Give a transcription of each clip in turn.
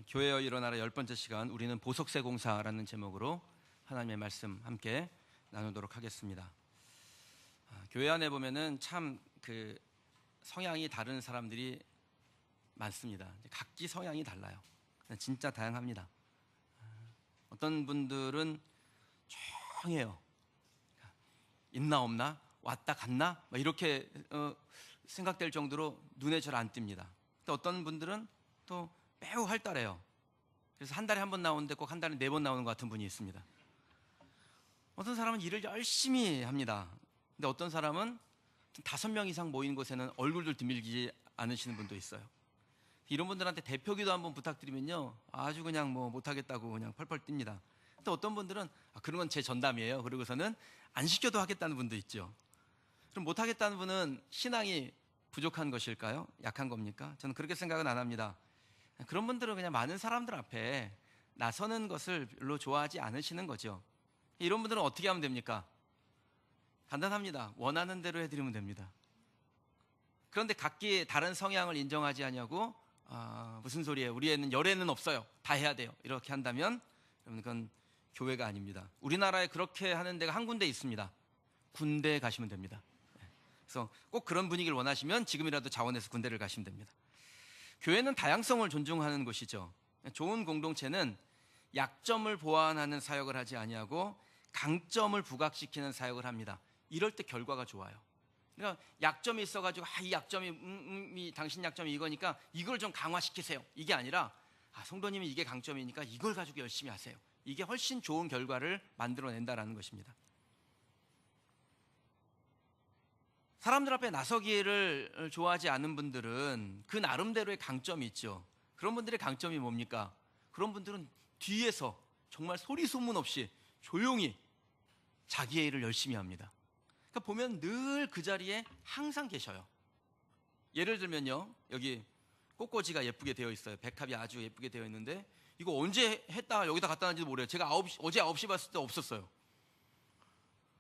교회여 일어나라 10번째 시간, 우리는 보석세 공사라는 제목으로 하나님의 말씀 함께 나누도록 하겠습니다. 교회 안에 보면은 참 성향이 다른 사람들이 많습니다. 각기 성향이 달라요. 진짜 다양합니다. 어떤 분들은 조용해요. 있나 없나, 왔다 갔나 이렇게 생각될 정도로 눈에 잘 안 띕니다. 또 어떤 분들은 또 매우 활달해요. 그래서 한 달에 한 번 나오는데 꼭 한 달에 4번 나오는 것 같은 분이 있습니다. 어떤 사람은 일을 열심히 합니다. 근데 어떤 사람은 5명 이상 모인 곳에는 얼굴도 드밀지 않으시는 분도 있어요. 이런 분들한테 대표기도 한번 부탁드리면요, 아주 그냥 못하겠다고 그냥 펄펄 뜁니다. 또 어떤 분들은 그런 건 제 전담이에요. 그러고서는 안 시켜도 하겠다는 분도 있죠. 그럼 못하겠다는 분은 신앙이 부족한 것일까요? 약한 겁니까? 저는 그렇게 생각은 안 합니다. 그런 분들은 그냥 많은 사람들 앞에 나서는 것을 별로 좋아하지 않으시는 거죠. 이런 분들은 어떻게 하면 됩니까? 간단합니다. 원하는 대로 해드리면 됩니다. 그런데 각기 다른 성향을 인정하지 않냐고, 무슨 소리예요? 우리 애는 열애는 없어요. 다 해야 돼요. 이렇게 한다면 여러분, 그건 교회가 아닙니다. 우리나라에 그렇게 하는 데가 한 군데 있습니다. 군대에 가시면 됩니다. 그래서 꼭 그런 분위기를 원하시면 지금이라도 자원해서 군대를 가시면 됩니다. 교회는 다양성을 존중하는 곳이죠. 좋은 공동체는 약점을 보완하는 사역을 하지 아니하고 강점을 부각시키는 사역을 합니다. 이럴 때 결과가 좋아요. 그러니까 약점이 있어가지고 이 약점이 당신 약점이 이거니까 이걸 좀 강화시키세요, 이게 아니라 성도님이 이게 강점이니까 이걸 가지고 열심히 하세요. 이게 훨씬 좋은 결과를 만들어낸다라는 것입니다. 사람들 앞에 나서기를 좋아하지 않는 분들은 그 나름대로의 강점이 있죠. 그런 분들의 강점이 뭡니까? 그런 분들은 뒤에서 정말 소리 소문 없이 조용히 자기의 일을 열심히 합니다. 그러니까 보면 늘 그 자리에 항상 계셔요. 예를 들면요, 여기 꽃꽂이가 예쁘게 되어 있어요. 백합이 아주 예쁘게 되어 있는데 이거 언제 했다 여기다 갖다 놨는지도 모르요. 제가 어제 9시 봤을 때 없었어요.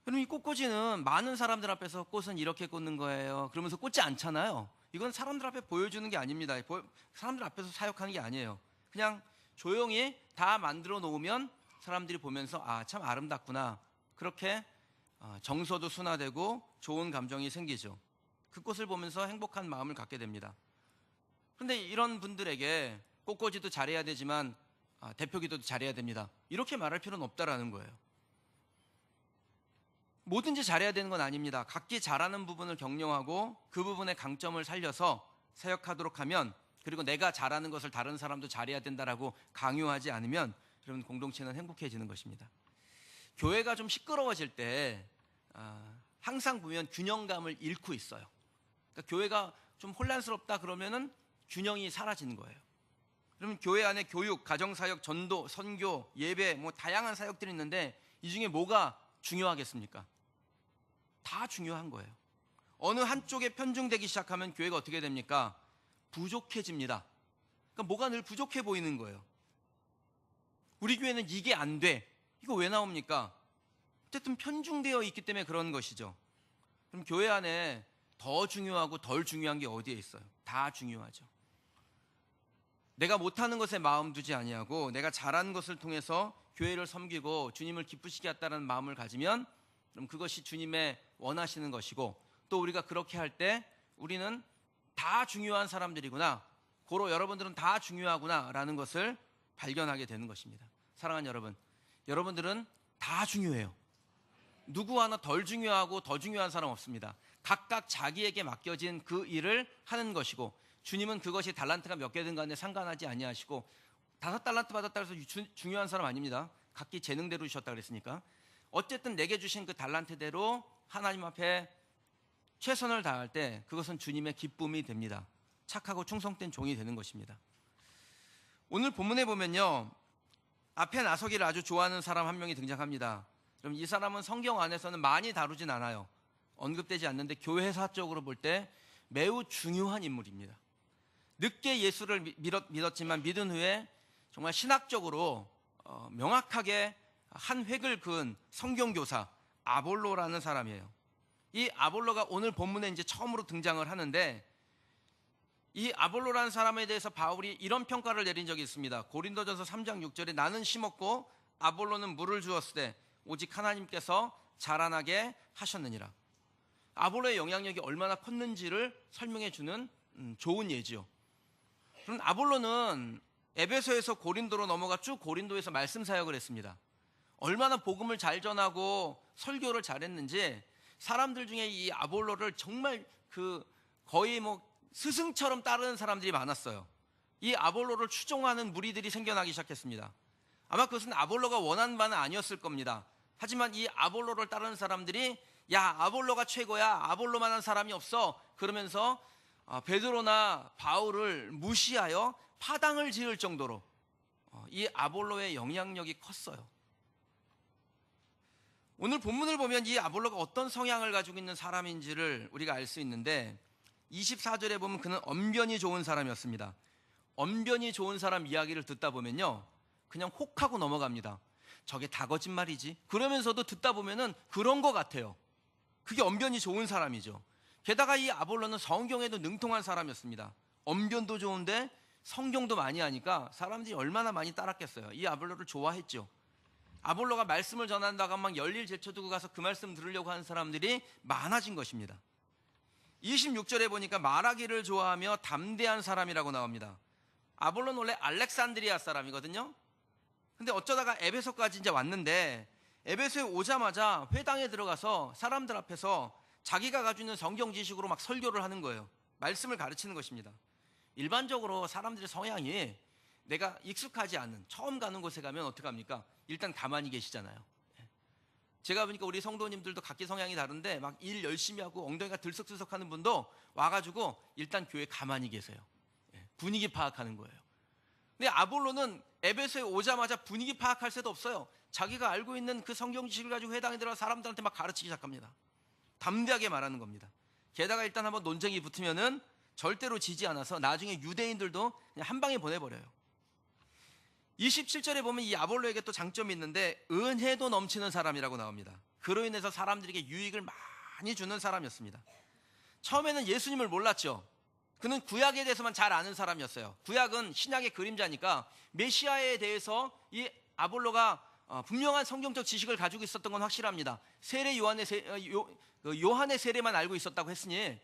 그럼 이 꽃꽂이는 많은 사람들 앞에서 꽃은 이렇게 꽂는 거예요 그러면서 꽂지 않잖아요. 이건 사람들 앞에 보여주는 게 아닙니다. 사람들 앞에서 사역하는 게 아니에요. 그냥 조용히 다 만들어 놓으면 사람들이 보면서 참 아름답구나, 그렇게 정서도 순화되고 좋은 감정이 생기죠. 그 꽃을 보면서 행복한 마음을 갖게 됩니다. 그런데 이런 분들에게 꽃꽂이도 잘해야 되지만 대표기도도 잘해야 됩니다, 이렇게 말할 필요는 없다라는 거예요. 뭐든지 잘해야 되는 건 아닙니다. 각기 잘하는 부분을 경영하고 그 부분의 강점을 살려서 사역하도록 하면, 그리고 내가 잘하는 것을 다른 사람도 잘해야 된다라고 강요하지 않으면 여러분, 공동체는 행복해지는 것입니다. 교회가 좀 시끄러워질 때 항상 보면 균형감을 잃고 있어요. 그러니까 교회가 좀 혼란스럽다 그러면은 균형이 사라지는 거예요. 그러면 교회 안에 교육, 가정사역, 전도, 선교, 예배 다양한 사역들이 있는데 이 중에 뭐가 중요하겠습니까? 다 중요한 거예요. 어느 한쪽에 편중되기 시작하면 교회가 어떻게 됩니까? 부족해집니다. 그러니까 뭐가 늘 부족해 보이는 거예요. 우리 교회는 이게 안 돼, 이거 왜 나옵니까? 어쨌든 편중되어 있기 때문에 그런 것이죠. 그럼 교회 안에 더 중요하고 덜 중요한 게 어디에 있어요? 다 중요하죠. 내가 못하는 것에 마음 두지 아니하고 내가 잘하는 것을 통해서 교회를 섬기고 주님을 기쁘시게 했다는 마음을 가지면, 그럼 그것이 주님의 원하시는 것이고, 또 우리가 그렇게 할 때 우리는 다 중요한 사람들이구나, 고로 여러분들은 다 중요하구나 라는 것을 발견하게 되는 것입니다. 사랑하는 여러분, 여러분들은 다 중요해요. 누구 하나 덜 중요하고 더 중요한 사람 없습니다. 각각 자기에게 맡겨진 그 일을 하는 것이고, 주님은 그것이 달란트가 몇 개든 간에 상관하지 아니하시고 5달란트 받았다 해서 중요한 사람 아닙니다. 각기 재능대로 주셨다 그랬으니까 어쨌든 내게 주신 그 달란트대로 하나님 앞에 최선을 다할 때 그것은 주님의 기쁨이 됩니다. 착하고 충성된 종이 되는 것입니다. 오늘 본문에 보면요, 앞에 나서기를 아주 좋아하는 사람 한 명이 등장합니다. 그럼 이 사람은 성경 안에서는 많이 다루진 않아요. 언급되지 않는데 교회사적으로 볼 때 매우 중요한 인물입니다. 늦게 예수를 믿었지만 믿은 후에 정말 신학적으로 명확하게 한 획을 그은 성경교사 아볼로라는 사람이에요. 이 아볼로가 오늘 본문에 이제 처음으로 등장을 하는데, 이 아볼로라는 사람에 대해서 바울이 이런 평가를 내린 적이 있습니다. 고린도전서 3장 6절에 나는 심었고 아볼로는 물을 주었으되 오직 하나님께서 자라나게 하셨느니라. 아볼로의 영향력이 얼마나 컸는지를 설명해 주는 좋은 예지요. 그럼 아볼로는 에베소에서 고린도로 넘어가 쭉 고린도에서 말씀 사역을 했습니다. 얼마나 복음을 잘 전하고 설교를 잘했는지 사람들 중에 이 아볼로를 정말 거의 뭐 스승처럼 따르는 사람들이 많았어요. 이 아볼로를 추종하는 무리들이 생겨나기 시작했습니다. 아마 그것은 아볼로가 원하는 바는 아니었을 겁니다. 하지만 이 아볼로를 따르는 사람들이 야, 아볼로가 최고야, 아볼로만한 사람이 없어, 그러면서 베드로나 바울을 무시하여 파당을 지을 정도로 이 아볼로의 영향력이 컸어요. 오늘 본문을 보면 이 아볼로가 어떤 성향을 가지고 있는 사람인지를 우리가 알 수 있는데 24절에 보면 그는 언변이 좋은 사람이었습니다. 언변이 좋은 사람 이야기를 듣다 보면요, 그냥 혹하고 넘어갑니다. 저게 다 거짓말이지, 그러면서도 듣다 보면은 그런 것 같아요. 그게 언변이 좋은 사람이죠. 게다가 이 아볼로는 성경에도 능통한 사람이었습니다. 언변도 좋은데 성경도 많이 하니까 사람들이 얼마나 많이 따랐겠어요. 이 아볼로를 좋아했죠. 아볼로가 말씀을 전한다고 막 열일 제쳐두고 가서 그 말씀 들으려고 하는 사람들이 많아진 것입니다. 26절에 보니까 말하기를 좋아하며 담대한 사람이라고 나옵니다. 아볼로는 원래 알렉산드리아 사람이거든요. 근데 어쩌다가 에베소까지 이제 왔는데 에베소에 오자마자 회당에 들어가서 사람들 앞에서 자기가 가지고 있는 성경 지식으로 막 설교를 하는 거예요. 말씀을 가르치는 것입니다. 일반적으로 사람들의 성향이 내가 익숙하지 않은, 처음 가는 곳에 가면 어떻게 합니까? 일단 가만히 계시잖아요. 제가 보니까 우리 성도님들도 각기 성향이 다른데 막 일 열심히 하고 엉덩이가 들썩들썩하는 분도 와가지고 일단 교회에 가만히 계세요. 분위기 파악하는 거예요. 근데 아볼로는 에베소에 오자마자 분위기 파악할 새도 없어요. 자기가 알고 있는 그 성경 지식을 가지고 회당에 들어가 사람들한테 막 가르치기 시작합니다. 담대하게 말하는 겁니다. 게다가 일단 한번 논쟁이 붙으면은 절대로 지지 않아서 나중에 유대인들도 그냥 한 방에 보내버려요. 27절에 보면 이 아볼로에게 또 장점이 있는데 은혜도 넘치는 사람이라고 나옵니다. 그로 인해서 사람들에게 유익을 많이 주는 사람이었습니다. 처음에는 예수님을 몰랐죠. 그는 구약에 대해서만 잘 아는 사람이었어요. 구약은 신약의 그림자니까 메시아에 대해서 이 아볼로가 분명한 성경적 지식을 가지고 있었던 건 확실합니다. 요한의 세례만 알고 있었다고 했으니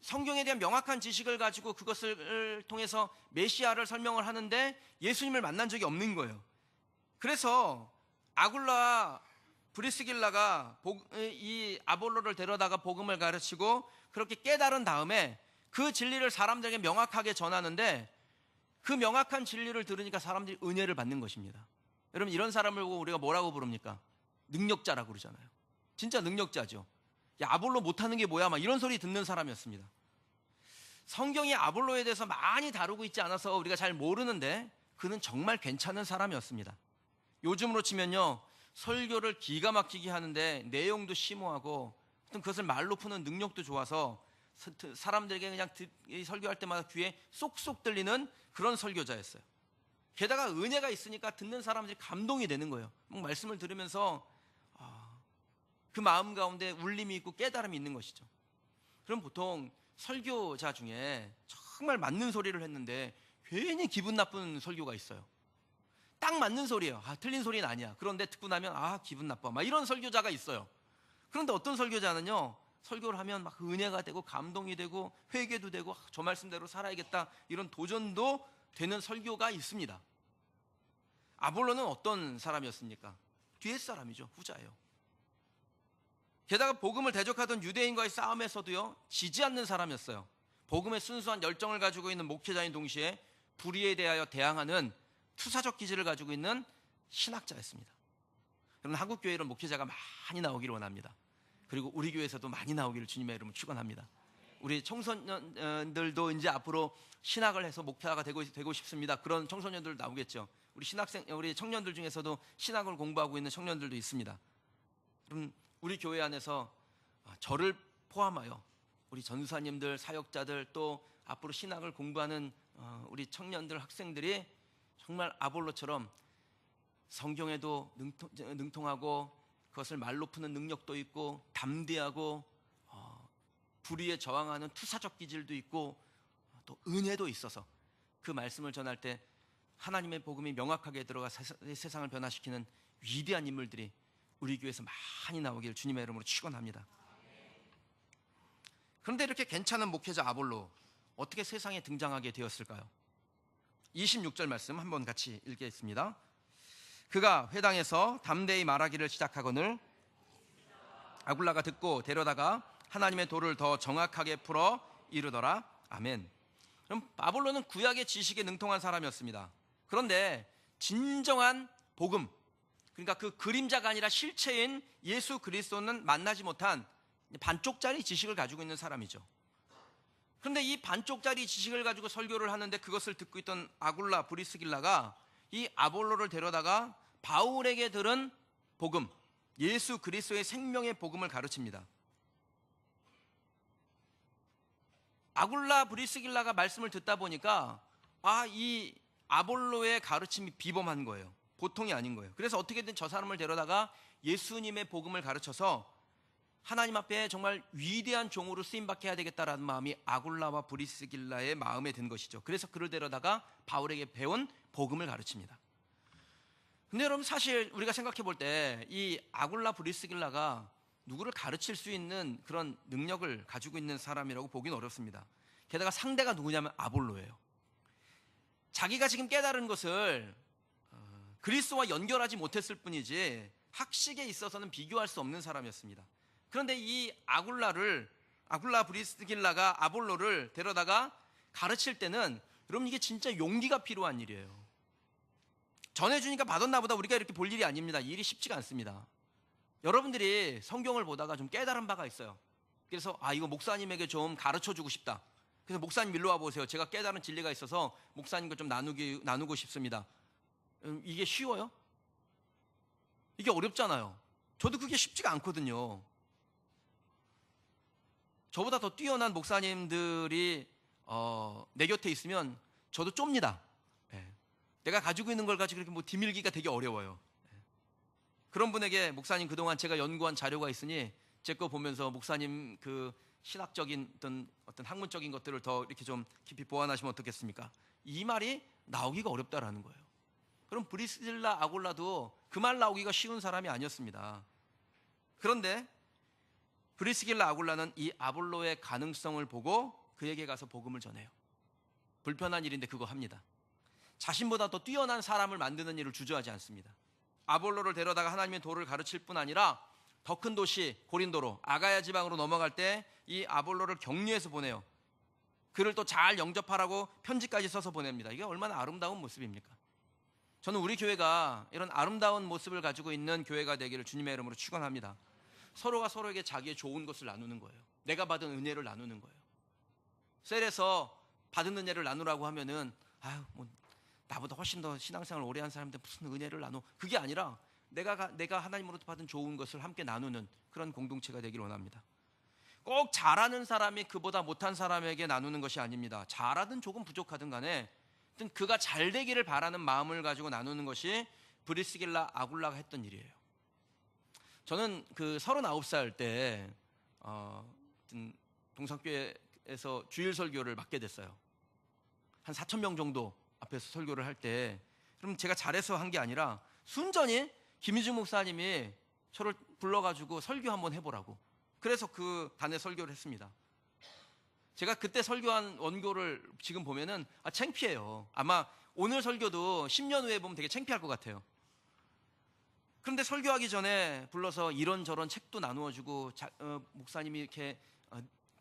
성경에 대한 명확한 지식을 가지고 그것을 통해서 메시아를 설명을 하는데 예수님을 만난 적이 없는 거예요. 그래서 아굴라와 브리스길라가 이 아볼로를 데려다가 복음을 가르치고 그렇게 깨달은 다음에 그 진리를 사람들에게 명확하게 전하는데 그 명확한 진리를 들으니까 사람들이 은혜를 받는 것입니다. 여러분, 이런 사람을 보고 우리가 뭐라고 부릅니까? 능력자라고 그러잖아요. 진짜 능력자죠. 야, 아볼로 못하는 게 뭐야, 막 이런 소리 듣는 사람이었습니다. 성경이 아볼로에 대해서 많이 다루고 있지 않아서 우리가 잘 모르는데 그는 정말 괜찮은 사람이었습니다. 요즘으로 치면요, 설교를 기가 막히게 하는데 내용도 심오하고 그것을 말로 푸는 능력도 좋아서 사람들에게 그냥 설교할 때마다 귀에 쏙쏙 들리는 그런 설교자였어요. 게다가 은혜가 있으니까 듣는 사람들이 감동이 되는 거예요. 말씀을 들으면서 그 마음 가운데 울림이 있고 깨달음이 있는 것이죠. 그럼 보통 설교자 중에 정말 맞는 소리를 했는데 괜히 기분 나쁜 설교가 있어요. 딱 맞는 소리예요. 틀린 소리는 아니야. 그런데 듣고 나면 기분 나빠, 막 이런 설교자가 있어요. 그런데 어떤 설교자는요, 설교를 하면 막 은혜가 되고 감동이 되고 회개도 되고 저 말씀대로 살아야겠다, 이런 도전도 되는 설교가 있습니다. 아볼로는 어떤 사람이었습니까? 뒤에 사람이죠. 후자예요. 게다가 복음을 대적하던 유대인과의 싸움에서도요, 지지 않는 사람이었어요. 복음의 순수한 열정을 가지고 있는 목회자인 동시에 불의에 대하여 대항하는 투사적 기질을 가지고 있는 신학자였습니다. 여러분, 한국 교회에 이런 목회자가 많이 나오기를 원합니다. 그리고 우리 교회에서도 많이 나오기를 주님의 이름으로 축원합니다. 우리 청소년들도 이제 앞으로 신학을 해서 목회자가 되고 싶습니다. 그런 청소년들 나오겠죠. 우리 청년들 중에서도 신학을 공부하고 있는 청년들도 있습니다. 그럼 우리 교회 안에서 저를 포함하여 우리 전사님들, 사역자들, 또 앞으로 신학을 공부하는 우리 청년들, 학생들이 정말 아볼로처럼 성경에도 능통하고 그것을 말로 푸는 능력도 있고 담대하고 불의에 저항하는 투사적 기질도 있고 또 은혜도 있어서 그 말씀을 전할 때 하나님의 복음이 명확하게 들어가 세상을 변화시키는 위대한 인물들이 우리 교회에서 많이 나오길 주님의 이름으로 축원합니다. 그런데 이렇게 괜찮은 목회자 아볼로 어떻게 세상에 등장하게 되었을까요? 26절 말씀 한번 같이 읽겠습니다. 그가 회당에서 담대히 말하기를 시작하거늘 아굴라가 듣고 데려다가 하나님의 도를 더 정확하게 풀어 이르더라. 아멘. 그럼 아볼로는 구약의 지식에 능통한 사람이었습니다. 그런데 진정한 복음, 그러니까 그 그림자가 아니라 실체인 예수 그리스도는 만나지 못한 반쪽짜리 지식을 가지고 있는 사람이죠. 그런데 이 반쪽짜리 지식을 가지고 설교를 하는데 그것을 듣고 있던 아굴라 브리스길라가 이 아볼로를 데려다가 바울에게 들은 복음, 예수 그리스도의 생명의 복음을 가르칩니다. 아굴라 브리스길라가 말씀을 듣다 보니까 이 아볼로의 가르침이 비범한 거예요. 보통이 아닌 거예요. 그래서 어떻게든 저 사람을 데려다가 예수님의 복음을 가르쳐서 하나님 앞에 정말 위대한 종으로 쓰임받게 해야 되겠다라는 마음이 아굴라와 브리스길라의 마음에 든 것이죠. 그래서 그를 데려다가 바울에게 배운 복음을 가르칩니다. 근데 여러분, 사실 우리가 생각해 볼 때 이 아굴라 브리스길라가 누구를 가르칠 수 있는 그런 능력을 가지고 있는 사람이라고 보기는 어렵습니다. 게다가 상대가 누구냐면 아볼로예요. 자기가 지금 깨달은 것을 그리스도와 연결하지 못했을 뿐이지 학식에 있어서는 비교할 수 없는 사람이었습니다. 그런데 이 아굴라 브리스길라가 아볼로를 데려다가 가르칠 때는 여러분, 이게 진짜 용기가 필요한 일이에요. 전해주니까 받았나 보다 우리가 이렇게 볼 일이 아닙니다. 이 일이 쉽지가 않습니다. 여러분들이 성경을 보다가 좀 깨달은 바가 있어요. 그래서 이거 목사님에게 좀 가르쳐주고 싶다. 그래서 목사님 일로 와보세요. 제가 깨달은 진리가 있어서 목사님과 좀 나누고 싶습니다. 이게 쉬워요? 이게 어렵잖아요. 저도 그게 쉽지가 않거든요. 저보다 더 뛰어난 목사님들이 내 곁에 있으면 저도 좁니다. 내가 가지고 있는 걸 가지고 이렇게 디밀기가 되게 어려워요. 그런 분에게 목사님, 그동안 제가 연구한 자료가 있으니 제 거 보면서 목사님 그 신학적인 어떤 학문적인 것들을 더 이렇게 좀 깊이 보완하시면 어떻겠습니까? 이 말이 나오기가 어렵다라는 거예요. 그럼 브리스길라 아골라도 그 말 나오기가 쉬운 사람이 아니었습니다. 그런데 브리스길라 아골라는 이 아볼로의 가능성을 보고 그에게 가서 복음을 전해요. 불편한 일인데 그거 합니다. 자신보다 더 뛰어난 사람을 만드는 일을 주저하지 않습니다. 아볼로를 데려다가 하나님의 도를 가르칠 뿐 아니라 더 큰 도시 고린도로, 아가야 지방으로 넘어갈 때 이 아볼로를 격려해서 보내요. 그를 또 잘 영접하라고 편지까지 써서 보냅니다. 이게 얼마나 아름다운 모습입니까? 저는 우리 교회가 이런 아름다운 모습을 가지고 있는 교회가 되기를 주님의 이름으로 축원합니다. 서로가 서로에게 자기의 좋은 것을 나누는 거예요. 내가 받은 은혜를 나누는 거예요. 셀에서 받은 은혜를 나누라고 하면은 나보다 훨씬 더 신앙생활을 오래 한 사람한테 무슨 은혜를 나누, 그게 아니라 내가 하나님으로부터 받은 좋은 것을 함께 나누는 그런 공동체가 되길 원합니다. 꼭 잘하는 사람이 그보다 못한 사람에게 나누는 것이 아닙니다. 잘하든 조금 부족하든 간에 그가 잘 되기를 바라는 마음을 가지고 나누는 것이 브리스길라 아굴라가 했던 일이에요. 저는 그 39살 때 동산교회에서 주일 설교를 맡게 됐어요. 한 4,000명 정도 앞에서 설교를 할 때, 그럼 제가 잘해서 한 게 아니라 순전히 김희중 목사님이 저를 불러가지고 설교 한번 해보라고, 그래서 그 단에 설교를 했습니다. 제가 그때 설교한 원고를 지금 보면은 창피해요. 아마 오늘 설교도 10년 후에 보면 되게 창피할 것 같아요. 그런데 설교하기 전에 불러서 이런저런 책도 나누어주고 목사님이 이렇게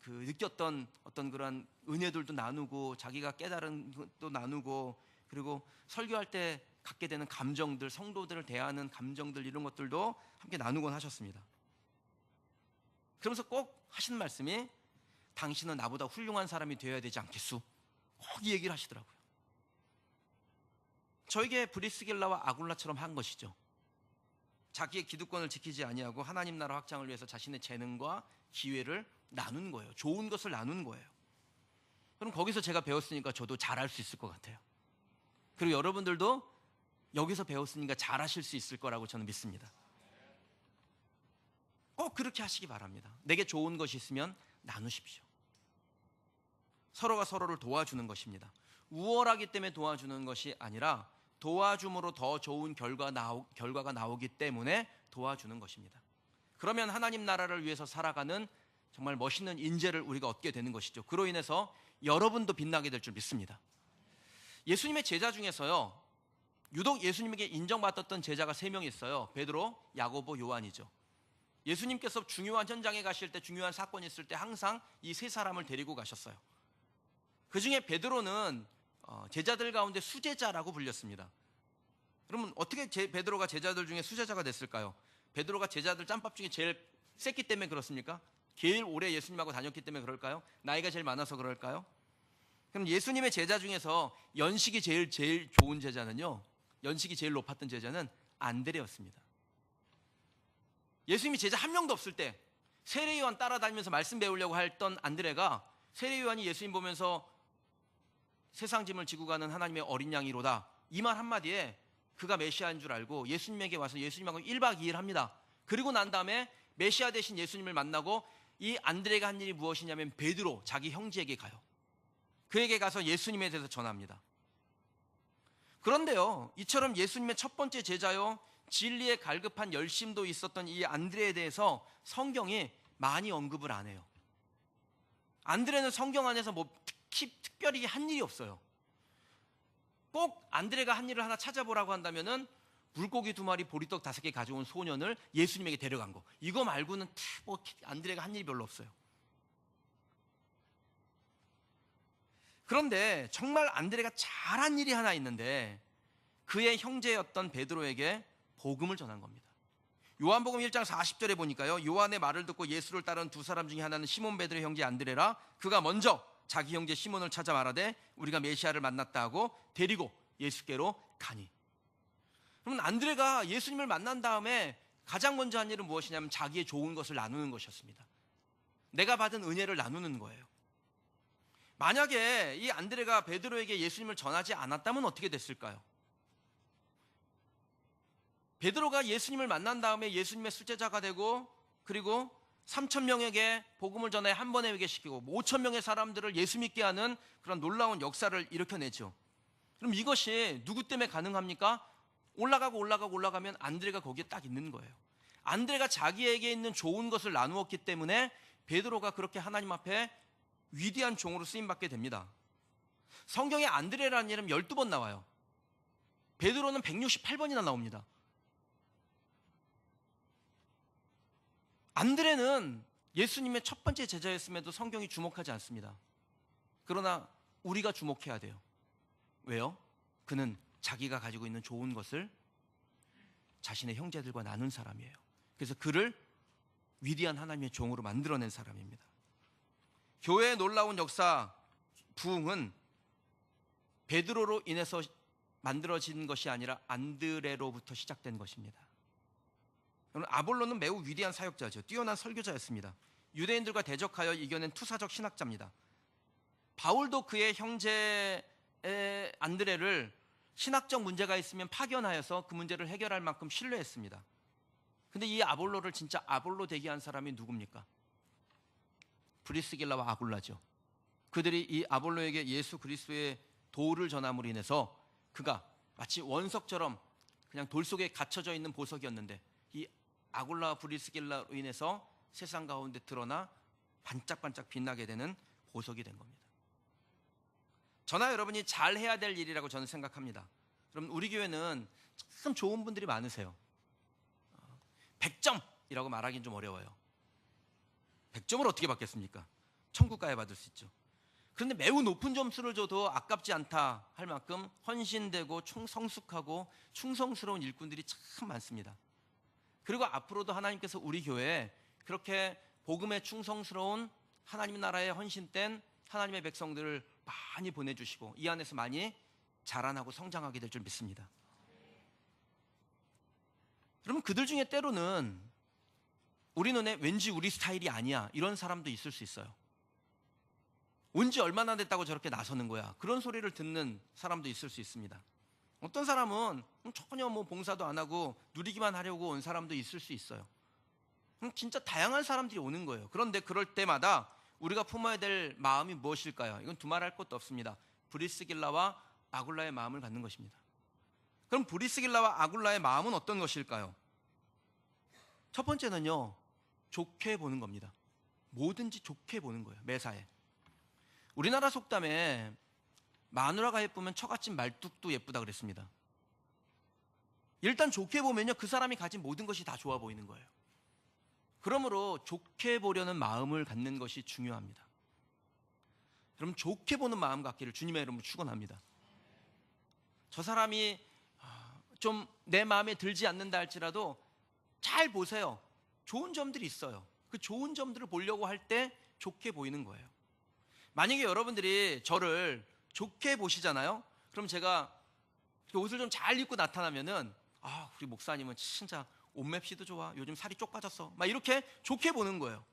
느꼈던 어떤 그런 은혜들도 나누고 자기가 깨달은 것도 나누고, 그리고 설교할 때 갖게 되는 감정들, 성도들을 대하는 감정들, 이런 것들도 함께 나누곤 하셨습니다. 그러면서 꼭 하시는 말씀이 당신은 나보다 훌륭한 사람이 되어야 되지 않겠소? 꼭 이 얘기를 하시더라고요. 저에게 브리스길라와 아굴라처럼 한 것이죠. 자기의 기득권을 지키지 아니하고 하나님 나라 확장을 위해서 자신의 재능과 기회를 나눈 거예요. 좋은 것을 나눈 거예요. 그럼 거기서 제가 배웠으니까 저도 잘할 수 있을 것 같아요. 그리고 여러분들도 여기서 배웠으니까 잘하실 수 있을 거라고 저는 믿습니다. 꼭 그렇게 하시기 바랍니다. 내게 좋은 것이 있으면 나누십시오. 서로가 서로를 도와주는 것입니다. 우월하기 때문에 도와주는 것이 아니라 도와줌으로 더 좋은 결과가 나오기 때문에 도와주는 것입니다. 그러면 하나님 나라를 위해서 살아가는 정말 멋있는 인재를 우리가 얻게 되는 것이죠. 그로 인해서 여러분도 빛나게 될 줄 믿습니다. 예수님의 제자 중에서요, 유독 예수님에게 인정받았던 제자가 3명이 있어요. 베드로, 야고보, 요한이죠. 예수님께서 중요한 현장에 가실 때, 중요한 사건이 있을 때 항상 이 3사람을 데리고 가셨어요. 그 중에 베드로는 제자들 가운데 수제자라고 불렸습니다. 그러면 어떻게 베드로가 제자들 중에 수제자가 됐을까요? 베드로가 제자들 짬밥 중에 제일 셌기 때문에 그렇습니까? 제일 오래 예수님하고 다녔기 때문에 그럴까요? 나이가 제일 많아서 그럴까요? 그럼 예수님의 제자 중에서 연식이 제일 좋은 제자는요, 연식이 제일 높았던 제자는 안드레였습니다. 예수님이 제자 한 명도 없을 때 세례 요한 따라다니면서 말씀 배우려고 했던 안드레가 세례 요한이 예수님 보면서 세상 짐을 지고 가는 하나님의 어린 양이로다, 이 말 한마디에 그가 메시아인 줄 알고 예수님에게 와서 예수님하고 1박 2일 합니다. 그리고 난 다음에 메시아 되신 예수님을 만나고 이 안드레가 한 일이 무엇이냐면 베드로, 자기 형제에게 가요. 그에게 가서 예수님에 대해서 전합니다. 그런데요, 이처럼 예수님의 첫 번째 제자요, 진리에 갈급한 열심도 있었던 이 안드레에 대해서 성경이 많이 언급을 안 해요. 안드레는 성경 안에서 특별히 한 일이 없어요. 꼭 안드레가 한 일을 하나 찾아보라고 한다면은 물고기 2마리, 보리떡 5개 가져온 소년을 예수님에게 데려간 거, 이거 말고는 안드레가 한 일이 별로 없어요. 그런데 정말 안드레가 잘한 일이 하나 있는데 그의 형제였던 베드로에게 복음을 전한 겁니다. 요한복음 1장 40절에 보니까요, 요한의 말을 듣고 예수를 따른 2사람 중에 하나는 시몬 베드로의 형제 안드레라, 그가 먼저 자기 형제 시몬을 찾아 말하되 우리가 메시아를 만났다 하고 데리고 예수께로 가니. 그러면 안드레가 예수님을 만난 다음에 가장 먼저 한 일은 무엇이냐면 자기의 좋은 것을 나누는 것이었습니다. 내가 받은 은혜를 나누는 거예요. 만약에 이 안드레가 베드로에게 예수님을 전하지 않았다면 어떻게 됐을까요? 베드로가 예수님을 만난 다음에 예수님의 수제자가 되고, 그리고 3,000명에게 복음을 전해 한 번에 회개시키고 5,000명의 사람들을 예수 믿게 하는 그런 놀라운 역사를 일으켜내죠. 그럼 이것이 누구 때문에 가능합니까? 올라가면 안드레가 거기에 딱 있는 거예요. 안드레가 자기에게 있는 좋은 것을 나누었기 때문에 베드로가 그렇게 하나님 앞에 위대한 종으로 쓰임받게 됩니다. 성경에 안드레라는 이름 12번 나와요. 베드로는 168번이나 나옵니다. 안드레는 예수님의 첫 번째 제자였음에도 성경이 주목하지 않습니다. 그러나 우리가 주목해야 돼요. 왜요? 그는 자기가 가지고 있는 좋은 것을 자신의 형제들과 나눈 사람이에요. 그래서 그를 위대한 하나님의 종으로 만들어낸 사람입니다. 교회의 놀라운 역사 부흥은 베드로로 인해서 만들어진 것이 아니라 안드레로부터 시작된 것입니다. 아볼로는 매우 위대한 사역자죠. 뛰어난 설교자였습니다. 유대인들과 대적하여 이겨낸 투사적 신학자입니다. 바울도 그의 형제 안드레를 신학적 문제가 있으면 파견하여서 그 문제를 해결할 만큼 신뢰했습니다. 근데 이 아볼로를 진짜 아볼로 되게 한 사람이 누굽니까? 브리스길라와 아굴라죠. 그들이 이 아볼로에게 예수 그리스도의 도를 전함으로 인해서 그가 마치 원석처럼 그냥 돌 속에 갇혀져 있는 보석이었는데 이 아굴라와 브리스길라로 인해서 세상 가운데 드러나 반짝반짝 빛나게 되는 보석이 된 겁니다. 저나 여러분이 잘 해야 될 일이라고 저는 생각합니다. 그럼 우리 교회는 참 좋은 분들이 많으세요. 100점이라고 말하기는 좀 어려워요. 100점을 어떻게 받겠습니까? 천국 가야 받을 수 있죠. 그런데 매우 높은 점수를 줘도 아깝지 않다 할 만큼 헌신되고 성숙하고 충성스러운 일꾼들이 참 많습니다. 그리고 앞으로도 하나님께서 우리 교회에 그렇게 복음에 충성스러운 하나님 나라에 헌신된 하나님의 백성들을 많이 보내주시고 이 안에서 많이 자라나고 성장하게 될 줄 믿습니다. 그러면 그들 중에 때로는 우리 눈에 왠지 우리 스타일이 아니야 이런 사람도 있을 수 있어요. 온 지 얼마나 됐다고 저렇게 나서는 거야, 그런 소리를 듣는 사람도 있을 수 있습니다. 어떤 사람은 전혀 봉사도 안 하고 누리기만 하려고 온 사람도 있을 수 있어요. 진짜 다양한 사람들이 오는 거예요. 그런데 그럴 때마다 우리가 품어야 될 마음이 무엇일까요? 이건 두말할 것도 없습니다. 브리스길라와 아굴라의 마음을 갖는 것입니다. 그럼 브리스길라와 아굴라의 마음은 어떤 것일까요? 첫 번째는요, 좋게 보는 겁니다. 뭐든지 좋게 보는 거예요. 매사에. 우리나라 속담에 마누라가 예쁘면 처갓집 말뚝도 예쁘다 그랬습니다. 일단 좋게 보면요, 그 사람이 가진 모든 것이 다 좋아 보이는 거예요. 그러므로 좋게 보려는 마음을 갖는 것이 중요합니다. 여러분, 좋게 보는 마음 갖기를 주님의 이름으로 축원합니다. 저 사람이 좀 내 마음에 들지 않는다 할지라도 잘 보세요. 좋은 점들이 있어요. 그 좋은 점들을 보려고 할 때 좋게 보이는 거예요. 만약에 여러분들이 저를 좋게 보시잖아요. 그럼 제가 옷을 좀 잘 입고 나타나면은 우리 목사님은 진짜 옷 맵시도 좋아. 요즘 살이 쪽 빠졌어. 막 이렇게 좋게 보는 거예요.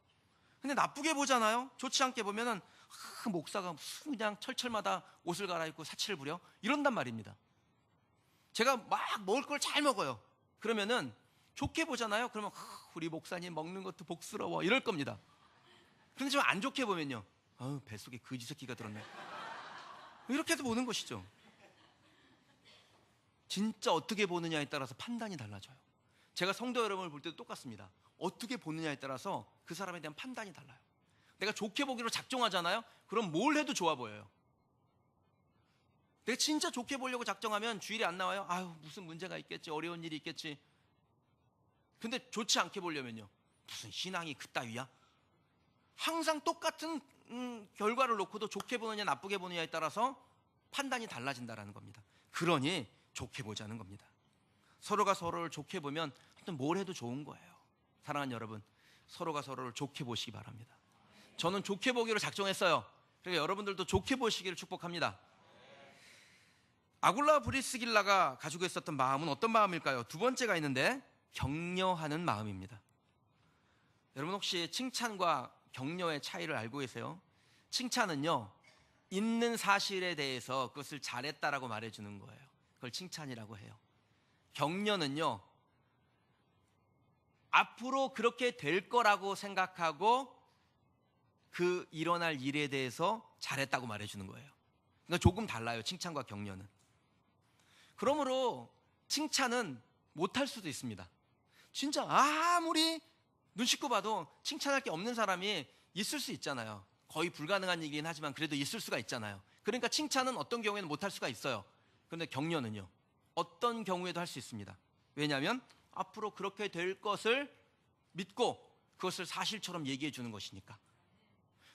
근데 나쁘게 보잖아요. 좋지 않게 보면은 목사가 무슨 그냥 철철마다 옷을 갈아입고 사치를 부려 이런단 말입니다. 제가 막 먹을 걸 잘 먹어요. 그러면은 좋게 보잖아요. 그러면 우리 목사님 먹는 것도 복스러워 이럴 겁니다. 그런데 좀 안 좋게 보면요, 뱃속에 거지 새끼가 들었네, 이렇게 해서 보는 것이죠. 진짜 어떻게 보느냐에 따라서 판단이 달라져요. 제가 성도 여러분을 볼 때도 똑같습니다. 어떻게 보느냐에 따라서 그 사람에 대한 판단이 달라요. 내가 좋게 보기로 작정하잖아요. 그럼 뭘 해도 좋아 보여요. 내가 진짜 좋게 보려고 작정하면 주일에 안 나와요. 무슨 문제가 있겠지, 어려운 일이 있겠지. 근데 좋지 않게 보려면요, 무슨 신앙이 그따위야? 항상 똑같은 결과를 놓고도 좋게 보느냐 나쁘게 보느냐에 따라서 판단이 달라진다는 겁니다. 그러니 좋게 보자는 겁니다. 서로가 서로를 좋게 보면 뭘 해도 좋은 거예요. 사랑하는 여러분, 서로가 서로를 좋게 보시기 바랍니다. 저는 좋게 보기로 작정했어요. 그러니까 여러분들도 좋게 보시기를 축복합니다. 아굴라와 브리스길라가 가지고 있었던 마음은 어떤 마음일까요? 두 번째가 있는데 격려하는 마음입니다. 여러분, 혹시 칭찬과 격려의 차이를 알고 계세요? 칭찬은요, 있는 사실에 대해서 그것을 잘했다라고 말해주는 거예요. 그걸 칭찬이라고 해요. 격려는요, 앞으로 그렇게 될 거라고 생각하고 그 일어날 일에 대해서 잘했다고 말해주는 거예요. 그러니까 조금 달라요, 칭찬과 격려는. 그러므로 칭찬은 못할 수도 있습니다. 진짜 아무리 눈 씻고 봐도 칭찬할 게 없는 사람이 있을 수 있잖아요. 거의 불가능한 얘기긴 하지만 그래도 있을 수가 있잖아요. 그러니까 칭찬은 어떤 경우에는 못할 수가 있어요. 그런데 격려는요, 어떤 경우에도 할 수 있습니다. 왜냐하면 앞으로 그렇게 될 것을 믿고 그것을 사실처럼 얘기해 주는 것이니까.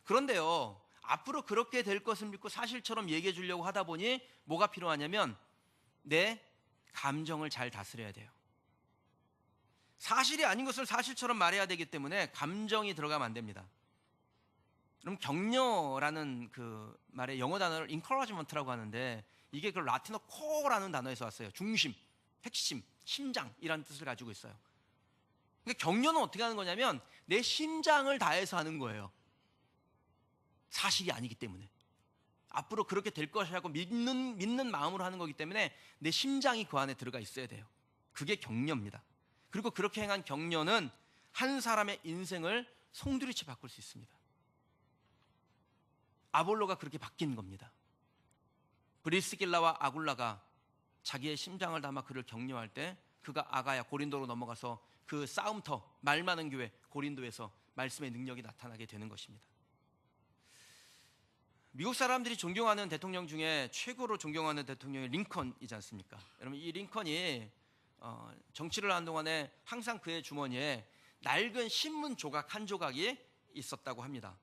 그런데요, 앞으로 그렇게 될 것을 믿고 사실처럼 얘기해 주려고 하다 보니 뭐가 필요하냐면 내 감정을 잘 다스려야 돼요. 사실이 아닌 것을 사실처럼 말해야 되기 때문에 감정이 들어가면 안 됩니다. 그럼 격려라는 그 말의 영어 단어를 encouragement라고 하는데, 이게 그 라틴어 core라는 단어에서 왔어요. 중심, 핵심, 심장이라는 뜻을 가지고 있어요. 그러니까 격려는 어떻게 하는 거냐면 내 심장을 다해서 하는 거예요. 사실이 아니기 때문에. 앞으로 그렇게 될 것이라고 믿는 마음으로 하는 거기 때문에 내 심장이 그 안에 들어가 있어야 돼요. 그게 격려입니다. 그리고 그렇게 행한 격려는 한 사람의 인생을 송두리째 바꿀 수 있습니다. 아볼로가 그렇게 바뀐 겁니다. 브리스길라와 아굴라가 자기의 심장을 담아 그를 격려할 때 그가 아가야, 고린도로 넘어가서 그 싸움터, 말 많은 교회 고린도에서 말씀의 능력이 나타나게 되는 것입니다. 미국 사람들이 존경하는 대통령 중에 최고로 존경하는 대통령이 링컨이지 않습니까? 여러분, 이 링컨이 정치를 하는 동안에 항상 그의 주머니에 낡은 신문 조각 한 조각이 있었다고 합니다.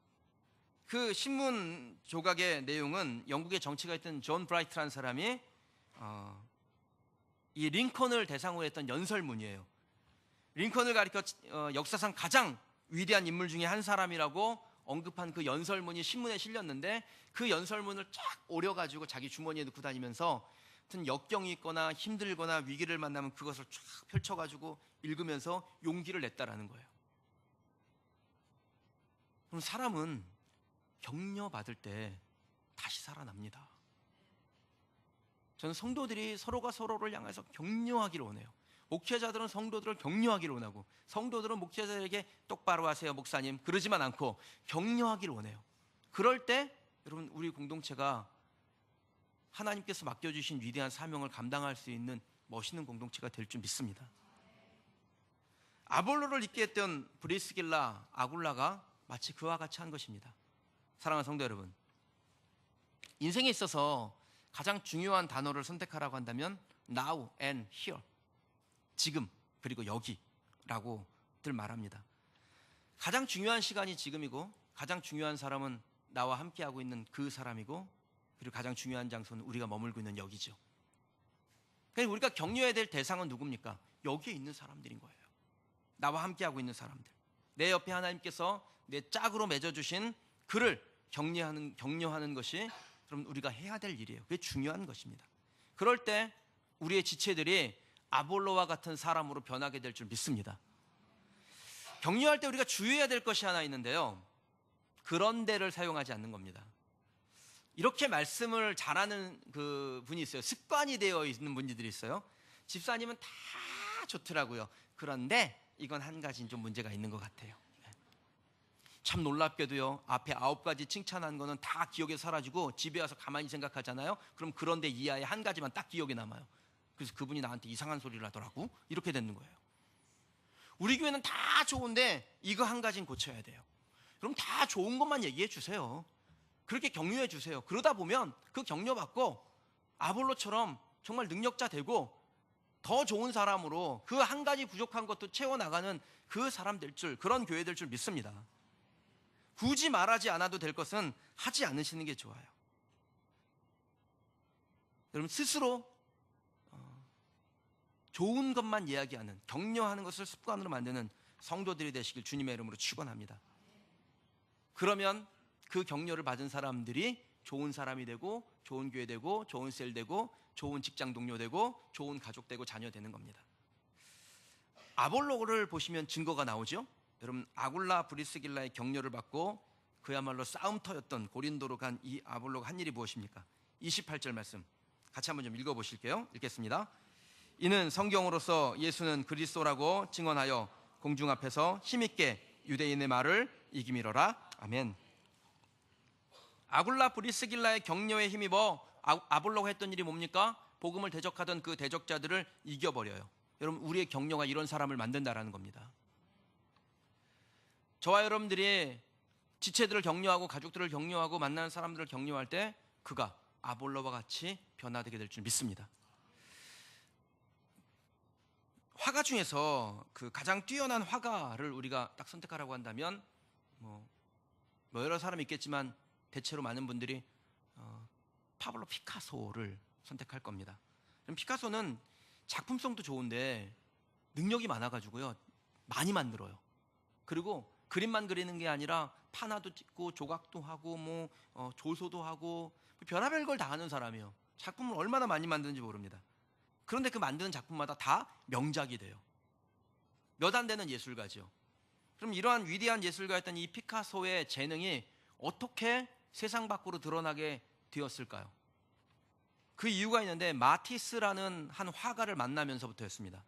그 신문 조각의 내용은 영국의 정치가 있던 존 브라이트라는 사람이 이 링컨을 대상으로 했던 연설문이에요. 링컨을 가리켜 역사상 가장 위대한 인물 중에 한 사람이라고 언급한 그 연설문이 신문에 실렸는데, 그 연설문을 쫙 오려가지고 자기 주머니에 넣고 다니면서 하여튼 역경이 있거나 힘들거나 위기를 만나면 그것을 쫙 펼쳐가지고 읽으면서 용기를 냈다라는 거예요. 그럼 사람은 격려받을 때 다시 살아납니다. 저는 성도들이 서로가 서로를 향해서 격려하기를 원해요. 목회자들은 성도들을 격려하기를 원하고, 성도들은 목회자들에게 똑바로 하세요 목사님 그러지만 않고 격려하기를 원해요. 그럴 때 여러분 우리 공동체가 하나님께서 맡겨주신 위대한 사명을 감당할 수 있는 멋있는 공동체가 될 줄 믿습니다. 아볼로를 있게 했던 브리스길라, 아굴라가 마치 그와 같이 한 것입니다. 사랑하는 성도 여러분, 인생에 있어서 가장 중요한 단어를 선택하라고 한다면 now and here, 지금 그리고 여기라고들 말합니다. 가장 중요한 시간이 지금이고, 가장 중요한 사람은 나와 함께하고 있는 그 사람이고, 그리고 가장 중요한 장소는 우리가 머물고 있는 여기죠. 그러니까 우리가 격려해야 될 대상은 누굽니까? 여기에 있는 사람들인 거예요. 나와 함께하고 있는 사람들, 내 옆에 하나님께서 내 짝으로 맺어주신 그를 격려하는 것이 그럼 우리가 해야 될 일이에요. 그게 중요한 것입니다. 그럴 때 우리의 지체들이 아볼로와 같은 사람으로 변하게 될 줄 믿습니다. 격려할 때 우리가 주의해야 될 것이 하나 있는데요, 그런 데를 사용하지 않는 겁니다. 이렇게 말씀을 잘하는 그 분이 있어요. 습관이 되어 있는 분들이 있어요. 집사님은 다 좋더라고요. 그런데 이건 한 가지는 좀 문제가 있는 것 같아요. 참 놀랍게도요, 앞에 9가지 칭찬한 거는 다 기억에 사라지고 집에 와서 가만히 생각하잖아요. 그럼 그런데 이하의 한 가지만 딱 기억에 남아요. 그래서 그분이 나한테 이상한 소리를 하더라고. 이렇게 되는 거예요. 우리 교회는 다 좋은데 이거 한 가지는 고쳐야 돼요. 그럼 다 좋은 것만 얘기해 주세요. 그렇게 격려해 주세요. 그러다 보면 그 격려받고 아볼로처럼 정말 능력자 되고 더 좋은 사람으로 그 한 가지 부족한 것도 채워나가는 그 사람 될 줄, 그런 교회 될 줄 믿습니다. 굳이 말하지 않아도 될 것은 하지 않으시는 게 좋아요. 여러분 스스로 좋은 것만 이야기하는, 격려하는 것을 습관으로 만드는 성도들이 되시길 주님의 이름으로 축원합니다. 그러면 그 격려를 받은 사람들이 좋은 사람이 되고, 좋은 교회 되고, 좋은 셀 되고, 좋은 직장 동료 되고, 좋은 가족 되고, 자녀 되는 겁니다. 아볼로를 보시면 증거가 나오죠. 여러분 아굴라 브리스길라의 격려를 받고 그야말로 싸움터였던 고린도로 간 이 아볼로가 한 일이 무엇입니까? 28절 말씀 같이 한번 좀 읽어보실게요. 읽겠습니다. 이는 성경으로서 예수는 그리스도라고 증언하여 공중 앞에서 힘있게 유대인의 말을 이기미러라. 아멘. 아굴라 브리스길라의 격려에 힘입어 아볼로가 했던 일이 뭡니까? 복음을 대적하던 그 대적자들을 이겨버려요. 여러분 우리의 격려가 이런 사람을 만든다라는 겁니다. 저와 여러분들이 지체들을 격려하고 가족들을 격려하고 만나는 사람들을 격려할 때 그가 아볼로와 같이 변화되게 될 줄 믿습니다. 화가 중에서 그 가장 뛰어난 화가를 우리가 딱 선택하라고 한다면 뭐 여러 사람이 있겠지만 대체로 많은 분들이 파블로 피카소를 선택할 겁니다. 피카소는 작품성도 좋은데 능력이 많아가지고요 많이 만들어요. 그리고 그림만 그리는 게 아니라 판화도 찍고 조각도 하고 조소도 하고 별의별 걸 다 하는 사람이에요. 작품을 얼마나 많이 만드는지 모릅니다. 그런데 그 만드는 작품마다 다 명작이 돼요. 몇 안 되는 예술가죠. 그럼 이러한 위대한 예술가였던 이 피카소의 재능이 어떻게 세상 밖으로 드러나게 되었을까요? 그 이유가 있는데 마티스라는 한 화가를 만나면서부터였습니다.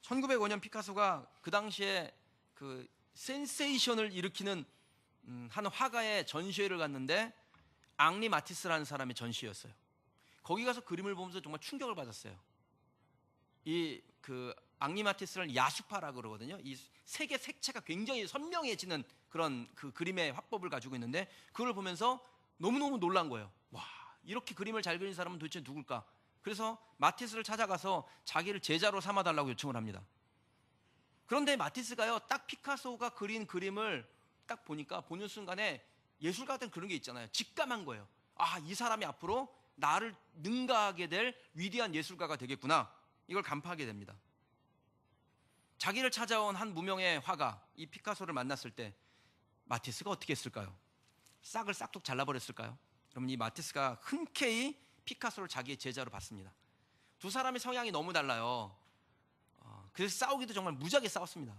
1905년 피카소가 그 당시에 그 센세이션을 일으키는 한 화가의 전시회를 갔는데 앙리 마티스라는 사람의 전시회였어요. 거기 가서 그림을 보면서 정말 충격을 받았어요. 이 그 앙리 마티스를 야수파라고 그러거든요. 이 색의 색채가 굉장히 선명해지는 그런 그 그림의 화법을 가지고 있는데 그걸 보면서 너무너무 놀란 거예요. 와, 이렇게 그림을 잘 그리는 사람은 도대체 누굴까? 그래서 마티스를 찾아가서 자기를 제자로 삼아달라고 요청을 합니다. 그런데 마티스가요, 딱 피카소가 그린 그림을 딱 보니까 보는 순간에 예술가 같은 그런 게 있잖아요. 직감한 거예요. 아, 이 사람이 앞으로 나를 능가하게 될 위대한 예술가가 되겠구나. 이걸 간파하게 됩니다. 자기를 찾아온 한 무명의 화가 이 피카소를 만났을 때 마티스가 어떻게 했을까요? 싹을 싹둑 잘라버렸을까요? 그러면 이 마티스가 흔쾌히 피카소를 자기의 제자로 받습니다. 두 사람의 성향이 너무 달라요. 그래서 싸우기도 정말 무지하게 싸웠습니다.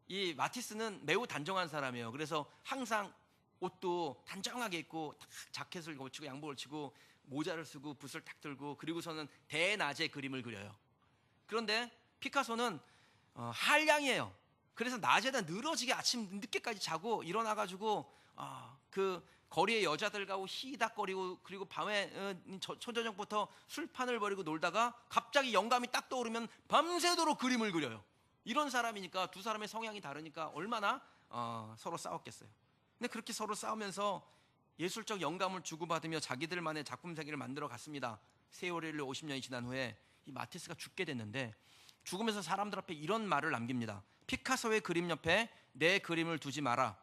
이 마티스는 매우 단정한 사람이에요. 그래서 항상 옷도 단정하게 입고 딱 자켓을 걸치고 양복을 치고 모자를 쓰고 붓을 딱 들고 그리고서는 대낮에 그림을 그려요. 그런데 피카소는 한량이에요. 그래서 낮에다 늘어지게 아침 늦게까지 자고 일어나가지고 그 거리의 여자들과 희닥거리고, 그리고 밤에 초저녁부터 술판을 벌이고 놀다가 갑자기 영감이 딱 떠오르면 밤새도록 그림을 그려요. 이런 사람이니까 두 사람의 성향이 다르니까 얼마나 서로 싸웠겠어요. 근데 그렇게 서로 싸우면서 예술적 영감을 주고받으며 자기들만의 작품 세계를 만들어 갔습니다. 세월이 50년이 지난 후에 이 마티스가 죽게 됐는데, 죽으면서 사람들 앞에 이런 말을 남깁니다. 피카소의 그림 옆에 내 그림을 두지 마라.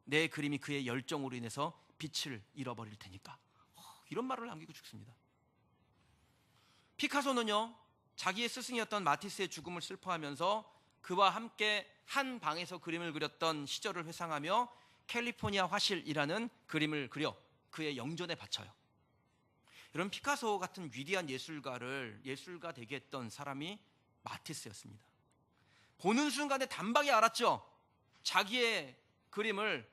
내 그림이 그의 열정으로 인해서 빛을 잃어버릴 테니까. 이런 말을 남기고 죽습니다. 피카소는요, 자기의 스승이었던 마티스의 죽음을 슬퍼하면서 그와 함께 한 방에서 그림을 그렸던 시절을 회상하며 캘리포니아 화실이라는 그림을 그려 그의 영전에 바쳐요. 여러분, 피카소 같은 위대한 예술가 되게 했던 사람이 마티스였습니다. 보는 순간에 단박에 알았죠. 자기의 그림을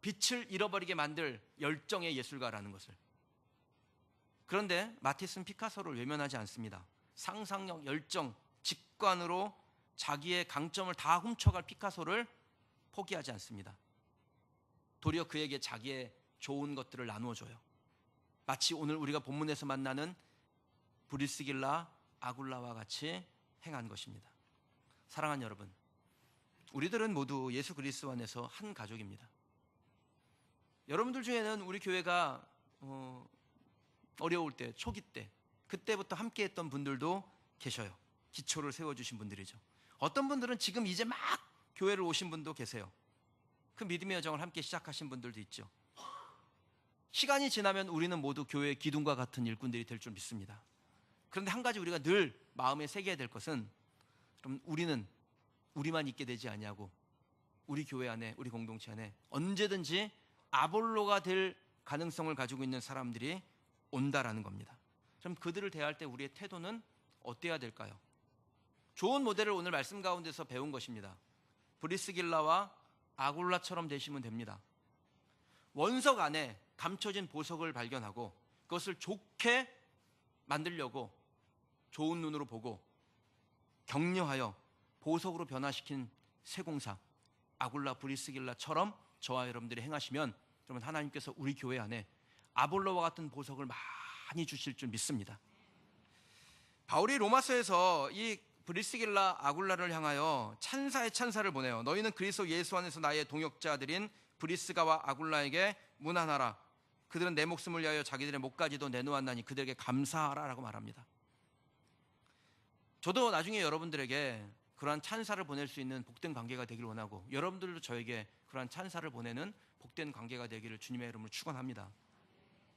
빛을 잃어버리게 만들 열정의 예술가라는 것을. 그런데 마티스는 피카소를 외면하지 않습니다. 상상력, 열정, 직관으로 자기의 강점을 다 훔쳐갈 피카소를 포기하지 않습니다. 도리어 그에게 자기의 좋은 것들을 나누어줘요. 마치 오늘 우리가 본문에서 만나는 브리스길라, 아굴라와 같이 행한 것입니다. 사랑하는 여러분, 우리들은 모두 예수 그리스도 안에서 한 가족입니다. 여러분들 중에는 우리 교회가 어려울 때, 초기 때, 그때부터 함께했던 분들도 계셔요. 기초를 세워주신 분들이죠. 어떤 분들은 지금 이제 막 교회를 오신 분도 계세요. 그 믿음의 여정을 함께 시작하신 분들도 있죠. 시간이 지나면 우리는 모두 교회의 기둥과 같은 일꾼들이 될 줄 믿습니다. 그런데 한 가지 우리가 늘 마음에 새겨야 될 것은, 그럼 우리는 우리만 있게 되지 아니하고 우리 교회 안에, 우리 공동체 안에 언제든지 아볼로가 될 가능성을 가지고 있는 사람들이 온다라는 겁니다. 그럼 그들을 대할 때 우리의 태도는 어때야 될까요? 좋은 모델을 오늘 말씀 가운데서 배운 것입니다. 브리스길라와 아굴라처럼 되시면 됩니다. 원석 안에 감춰진 보석을 발견하고 그것을 좋게 만들려고 좋은 눈으로 보고 격려하여 보석으로 변화시킨 세공사 아굴라 브리스길라처럼 저와 여러분들이 행하시면, 그러면 하나님께서 우리 교회 안에 아볼로와 같은 보석을 많이 주실 줄 믿습니다. 바울이 로마서에서 이 브리스길라 아굴라를 향하여 찬사의 찬사를 보내요. 너희는 그리스도 예수 안에서 나의 동역자들인 브리스가와 아굴라에게 문안하라. 그들은 내 목숨을 위하여 자기들의 목까지도 내놓았나니 그들에게 감사하라라고 말합니다. 저도 나중에 여러분들에게 그러한 찬사를 보낼 수 있는 복된 관계가 되기를 원하고, 여러분들도 저에게 그러한 찬사를 보내는 복된 관계가 되기를 주님의 이름으로 축원합니다.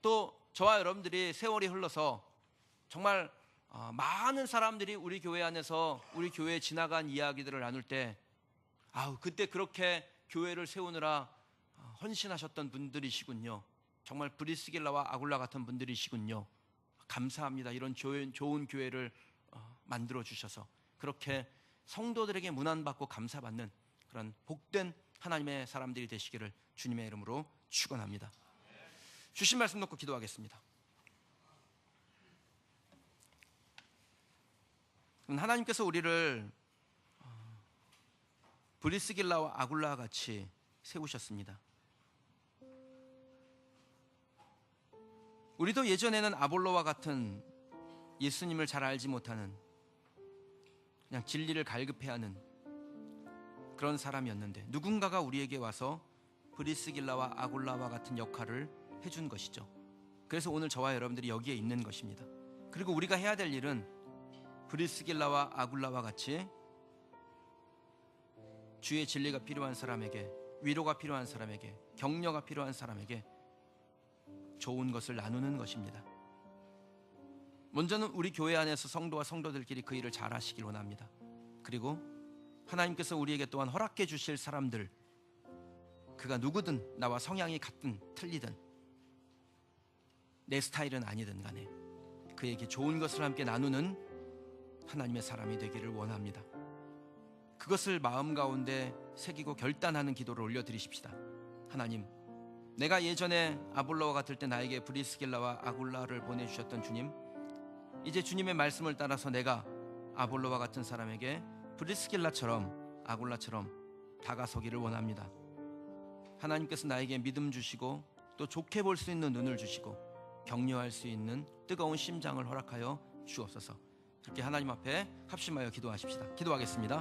또 저와 여러분들이 세월이 흘러서 정말 많은 사람들이 우리 교회 안에서 우리 교회에 지나간 이야기들을 나눌 때, 그때 그렇게 교회를 세우느라 헌신하셨던 분들이시군요. 정말 브리스길라와 아굴라 같은 분들이시군요. 감사합니다. 이런 좋은 교회를 만들어 주셔서 그렇게 성도들에게 문안받고 감사받는 그런 복된 하나님의 사람들이 되시기를 주님의 이름으로 축원합니다. 주신 말씀 놓고 기도하겠습니다. 하나님께서 우리를 브리스길라와 아굴라와 같이 세우셨습니다. 우리도 예전에는 아볼로와 같은 예수님을 잘 알지 못하는, 그냥 진리를 갈급해하는 그런 사람이었는데, 누군가가 우리에게 와서 브리스길라와 아굴라와 같은 역할을 해준 것이죠. 그래서 오늘 저와 여러분들이 여기에 있는 것입니다. 그리고 우리가 해야 될 일은 브리스길라와 아굴라와 같이 주의 진리가 필요한 사람에게, 위로가 필요한 사람에게, 격려가 필요한 사람에게 좋은 것을 나누는 것입니다. 먼저는 우리 교회 안에서 성도와 성도들끼리 그 일을 잘 하시길 원합니다. 그리고 하나님께서 우리에게 또한 허락해 주실 사람들, 그가 누구든 나와 성향이 같든 틀리든 내 스타일은 아니든 간에 그에게 좋은 것을 함께 나누는 하나님의 사람이 되기를 원합니다. 그것을 마음 가운데 새기고 결단하는 기도를 올려드리십시다. 하나님, 내가 예전에 아볼로와 같을 때 나에게 브리스길라와 아굴라를 보내주셨던 주님, 이제 주님의 말씀을 따라서 내가 아볼로와 같은 사람에게 브리스길라처럼 아굴라처럼 다가서기를 원합니다. 하나님께서 나에게 믿음 주시고 또 좋게 볼 수 있는 눈을 주시고 격려할 수 있는 뜨거운 심장을 허락하여 주옵소서. 그렇게 하나님 앞에 합심하여 기도하십시다. 기도하겠습니다.